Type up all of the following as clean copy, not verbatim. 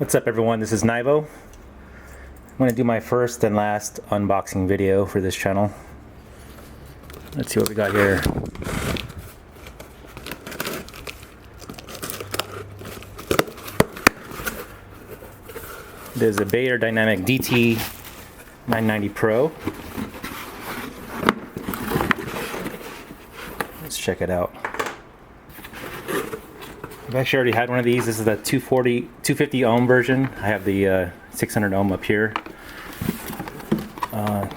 What's up everyone, this is Nivo. I'm going to do my first and last unboxing video for this channel. Let's see what we got here. There's a Beyerdynamic dt990 Pro. Let's check it out. I've actually already had one of these. This is the 250 ohm version. I have the 600 ohm up here.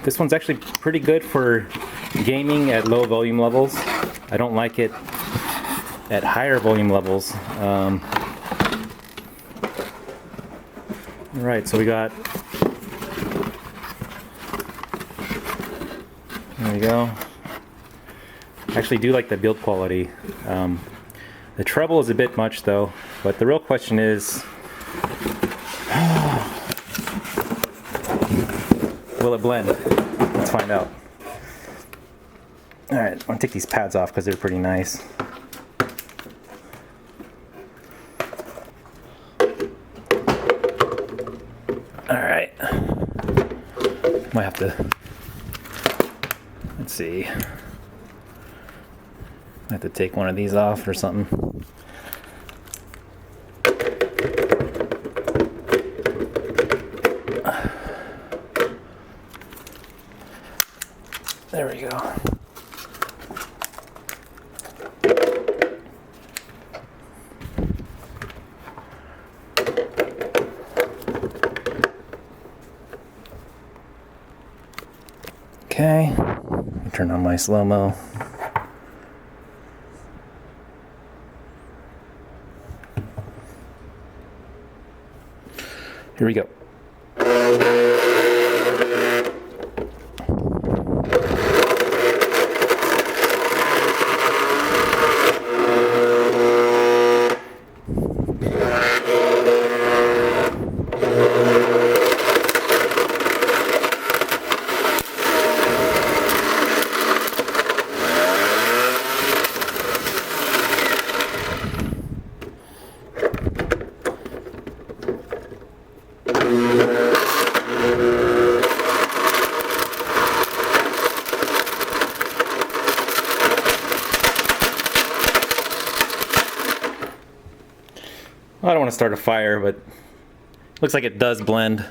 This one's actually pretty good for gaming at low volume levels. I don't like it at higher volume levels. Alright, so we got, there we go. I actually do like the build quality. The treble is a bit much though, but the real question is, will it blend? Let's find out. Alright, I'm going to take these pads off because they're pretty nice. Alright. Might have to, let's see. I have to take one of these off or something. There we go. Okay, turn on my slow-mo. Here we go. I don't want to start a fire, but looks like it does blend.